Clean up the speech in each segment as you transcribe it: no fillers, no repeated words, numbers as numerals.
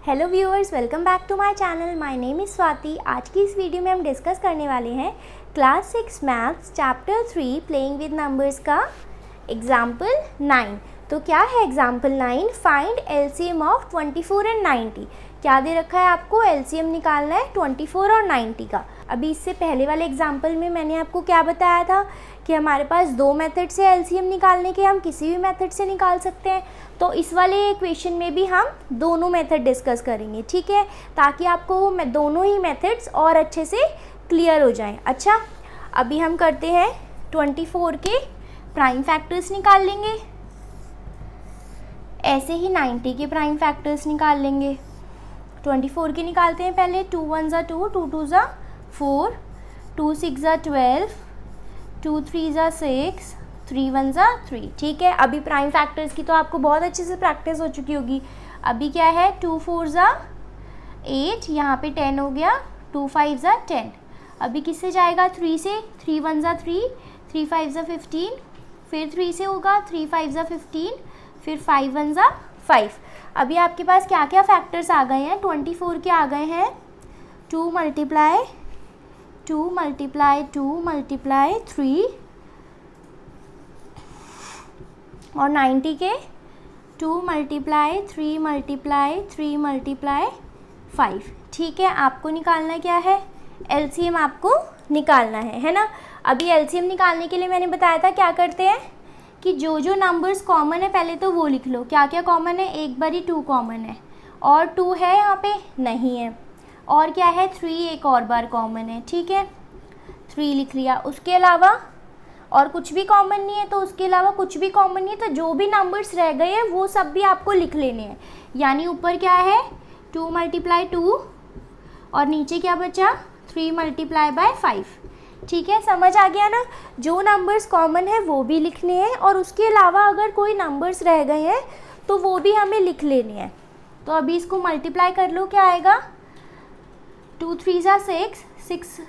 Hello viewers, welcome back to my channel. My name is Swati. आज की इस video में हम डिस्कस करने वाले हैं class 6 maths chapter 3 playing with numbers का एग्जाम्पल 9। तो क्या है example 9? Find LCM of 24 and 90। क्या दे रखा है आपको? एलसीएम निकालना है 24 और 90 का। अभी इससे पहले वाले एग्जाम्पल में मैंने आपको क्या बताया था कि हमारे पास दो मेथड से एलसीएम निकालने के, हम किसी भी मेथड से निकाल सकते हैं। तो इस वाले इक्वेशन में भी हम दोनों मेथड डिस्कस करेंगे, ठीक है, ताकि आपको दोनों ही मेथड्स और अच्छे से क्लियर हो जाएं। अच्छा, अभी हम करते हैं 24 के प्राइम फैक्टर्स निकाल लेंगे, ऐसे ही 90 के प्राइम फैक्टर्स निकाल लेंगे। 24 के निकालते हैं पहले। 2 1 ज़ा 2, 2 2 ज़ा 4, 2 6 ज़ा 12, 2 3 ज़ा 6, 3 1 ज़ा 3। ठीक है, अभी प्राइम फैक्टर्स की तो आपको बहुत अच्छे से प्रैक्टिस हो चुकी होगी। अभी क्या है? 2 4 ज़ा 8, यहाँ पे 10 हो गया। 2 5 ज़ा 10। अभी किससे जाएगा? 3 से। 3 1 ज़ा 3, 3 5 ज़ा 15, फिर 3 से होगा। 3 5 ज़ा 15, फिर 5 1 ज़ा 5। अभी आपके पास क्या क्या फैक्टर्स आ गए हैं? 24 के आ गए हैं 2 मल्टीप्लाई 2 मल्टीप्लाई 2 मल्टीप्लाई 3, और 90 के 2 मल्टीप्लाई 3 मल्टीप्लाई 3 मल्टीप्लाई 5। ठीक है, आपको निकालना क्या है? एलसीएम आपको निकालना है ना। अभी एलसीएम निकालने के लिए मैंने बताया था क्या करते हैं कि जो जो नंबर्स कॉमन है पहले तो वो लिख लो। क्या क्या कॉमन है? एक बारी 2 कॉमन है, और 2 है यहाँ पे नहीं है, और क्या है? 3 एक और बार कॉमन है। ठीक है, 3 लिख लिया। उसके अलावा और कुछ भी कॉमन नहीं है, तो उसके अलावा कुछ भी कॉमन नहीं है, तो जो भी नंबर्स रह गए हैं वो सब भी आपको लिख लेने हैं। यानी ऊपर क्या है? 2 मल्टीप्लाई 2, और नीचे क्या बचा? 3 मल्टीप्लाई बाय 5। ठीक है, समझ आ गया ना। जो नंबर्स कॉमन है वो भी लिखने हैं, और उसके अलावा अगर कोई नंबर्स रह गए हैं तो वो भी हमें लिख लेने हैं। तो अभी इसको मल्टीप्लाई कर लो, क्या आएगा? 2 3 ज़ा 6, 6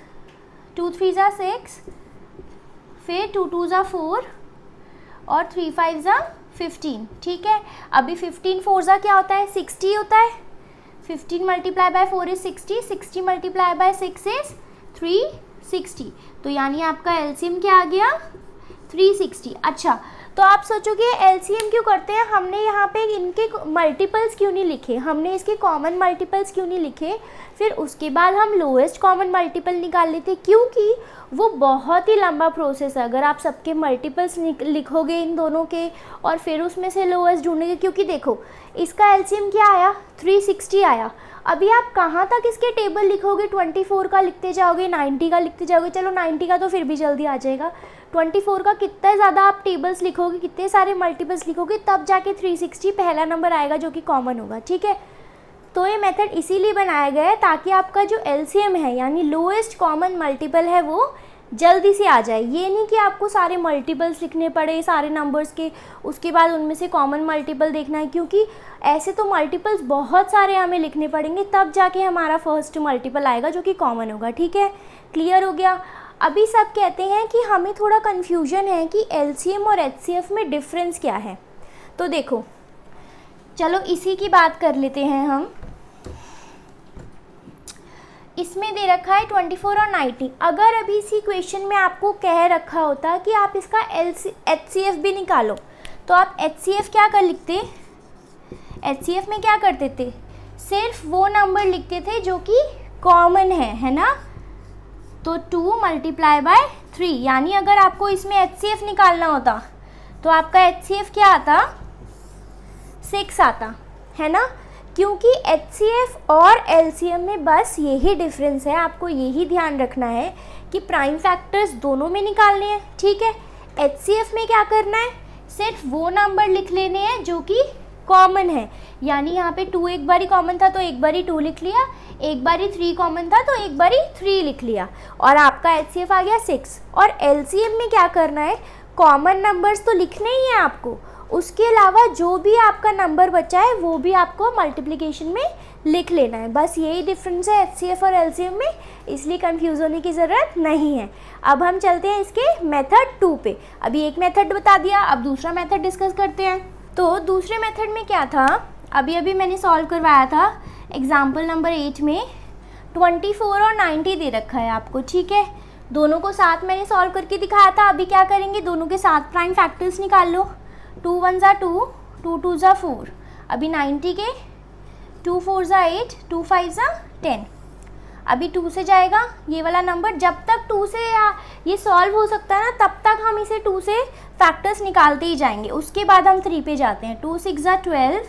2 3 ज़ा 6, फिर 2 2 ज़ा 4, और 3 5 ज़ा 15। ठीक है, अभी 15 4 ज़ा क्या होता है? 60 होता है। 15 multiply by 4 is 60, 60 multiply by 6 is 360। तो यानी आपका एलसीएम क्या आ गया? 360। अच्छा, तो आप सोचोगे एलसीएम क्यों करते हैं? हमने यहाँ पे इनके मल्टीपल्स क्यों नहीं लिखे? हमने इसके कॉमन मल्टीपल्स क्यों नहीं लिखे? फिर उसके बाद हम लोएस्ट कॉमन मल्टीपल निकाल लेते, क्योंकि वो बहुत ही लंबा प्रोसेस है। अगर आप सबके मल्टीपल्स लिखोगे इन दोनों के, और फिर उसमें से लोएस्ट ढूंढेंगे, क्योंकि देखो इसका एलसीएम क्या आया? 360 आया। अभी आप कहाँ तक इसके टेबल लिखोगे? 24 का लिखते जाओगे, 90 का लिखते जाओगे। चलो 90 का तो फिर भी जल्दी आ जाएगा। 24 का कितना ज़्यादा आप टेबल्स लिखोगे, कितने सारे मल्टीपल्स लिखोगे, तब जाके 360 पहला नंबर आएगा जो कि कॉमन होगा। ठीक है, तो ये मेथड इसीलिए बनाया गया है ताकि आपका जो एलसीएम है यानी लोएस्ट कॉमन मल्टीपल है वो जल्दी से आ जाए। ये नहीं कि आपको सारे मल्टीपल्स लिखने पड़े सारे नंबर्स के, उसके बाद उनमें से कॉमन मल्टीपल देखना है, क्योंकि ऐसे तो मल्टीपल्स बहुत सारे हमें लिखने पड़ेंगे, तब जाके हमारा फर्स्ट मल्टीपल आएगा जो कि कॉमन होगा। ठीक है, क्लियर हो गया। अभी सब कहते हैं कि हमें थोड़ा कन्फ्यूजन है कि एलसीएम और एचसीएफ में डिफरेंस क्या है। तो देखो, चलो इसी की बात कर लेते हैं हम। इसमें दे रखा है 24 और 90। अगर अभी इसी क्वेश्चन में आपको कह रखा होता कि आप इसका एचसीएफ भी निकालो, तो आप एचसीएफ क्या कर लिखते? एचसीएफ में क्या करते थे? सिर्फ वो नंबर लिखते थे जो कि कॉमन है ना। तो 2 मल्टीप्लाई बाय 3, यानी अगर आपको इसमें एचसीएफ निकालना होता तो आपका एचसीएफ क्या आता? 6 आता, है ना। क्योंकि एचसीएफ और एलसीएम में बस यही डिफरेंस है, आपको यही ध्यान रखना है कि प्राइम फैक्टर्स दोनों में निकालने हैं। ठीक है, एचसीएफ में क्या करना है? सिर्फ वो नंबर लिख लेने हैं जो कि कॉमन है। यानी यहाँ पे 2 एक बारी कॉमन था तो एक बारी 2 लिख लिया, एक बारी 3 कॉमन था तो एक बारी 3 लिख लिया, और आपका एचसीएफ आ गया 6। और एलसीएम में क्या करना है? कॉमन नंबर्स तो लिखने ही हैं आपको, उसके अलावा जो भी आपका नंबर बचा है वो भी आपको मल्टीप्लिकेशन में लिख लेना है। बस यही डिफरेंस है एचसीएफ और एलसीएम में, इसलिए कंफ्यूज होने की ज़रूरत नहीं है। अब हम चलते हैं इसके मेथड 2 पे। अभी एक मेथड बता दिया, अब दूसरा मेथड डिस्कस करते हैं। तो दूसरे मेथड में क्या था? अभी मैंने सॉल्व करवाया था एग्जाम्पल नंबर 8 में 24 और 90 दे रखा है आपको, ठीक है। दोनों को साथ मैंने सॉल्व करके दिखाया था। अभी क्या करेंगे, दोनों के साथ प्राइम फैक्टर्स निकाल लो। 2 1 ज़ा 2, 2 2 ज़ा 4। अभी 90 के 2 4 ज़ा 8, 2 5 ज़ा 10। अभी 2 से जाएगा ये वाला नंबर। जब तक 2 से ये सॉल्व हो सकता है ना, तब तक हम इसे 2 से फैक्टर्स निकालते ही जाएंगे। उसके बाद हम 3 पे जाते हैं। 2 6 ज़ा 12,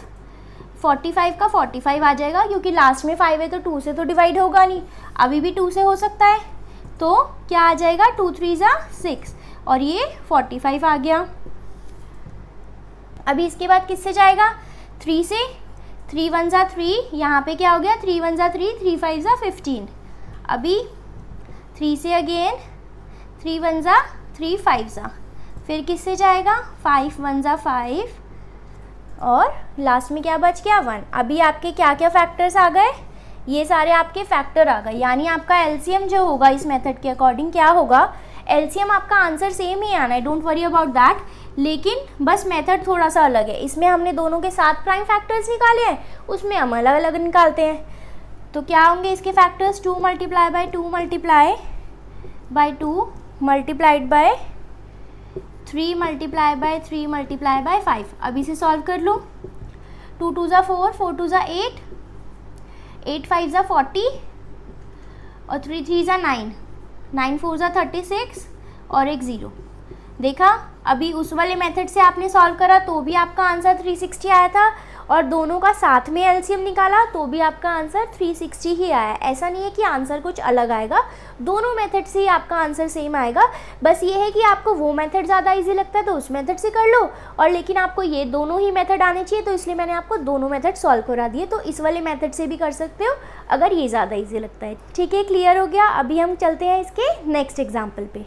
45 का 45 आ जाएगा, क्योंकि लास्ट में 5 है तो 2 से तो डिवाइड होगा नहीं। अभी भी 2 से हो सकता है, तो क्या आ जाएगा, 2 3 ज़ा 6 और ये 45 आ गया। अभी इसके बाद किससे जाएगा, 3 से। 3 1 ज़ा 3, यहाँ पे क्या हो गया, 3 1 ज़ा 3, 3 5 ज़ा 15। अभी 3 से अगेन, 3 1 ज़ा 3, 5 ज़ा। फिर किससे जाएगा, 5 1 ज़ा 5 और लास्ट में क्या बच गया, 1। अभी आपके क्या क्या फैक्टर्स आ गए, ये सारे आपके फैक्टर आ गए। यानी आपका एलसीएम जो होगा इस मेथड के अकॉर्डिंग क्या होगा, एलसीएम आपका आंसर सेम ही आना है, डोंट वरी अबाउट दैट। लेकिन बस मेथड थोड़ा सा अलग है। इसमें हमने दोनों के साथ प्राइम फैक्टर्स निकाले हैं, उसमें हम अलग अलग निकालते हैं। तो क्या होंगे इसके factors, 2 multiply by 2 multiply by 2 multiplied by 3 multiply by 3 multiply by 5। अब इसे सॉल्व कर लो। 2 2 ज़ा 4, 4 2 ज़ा 8, 8 5 ज़ा 40 और 3 3 ज़ा 9, 9 4 ज़ा 36 और एक 0। देखा, अभी उस वाले मेथड से आपने सॉल्व करा तो भी आपका आंसर 360 आया था, और दोनों का साथ में एलसीएम निकाला तो भी आपका आंसर 360 ही आया। ऐसा नहीं है कि आंसर कुछ अलग आएगा, दोनों मेथड से ही आपका आंसर सेम आएगा। बस ये है कि आपको वो मेथड ज़्यादा इजी लगता है तो उस मेथड से कर लो, और लेकिन आपको ये दोनों ही मेथड आने चाहिए, तो इसलिए मैंने आपको दोनों मेथड सॉल्व करा दिए। तो इस वाले मेथड से भी कर सकते हो अगर ये ज़्यादा ईजी लगता है। ठीक है, क्लियर हो गया। अभी हम चलते हैं इसके नेक्स्ट एग्जाम्पल पे।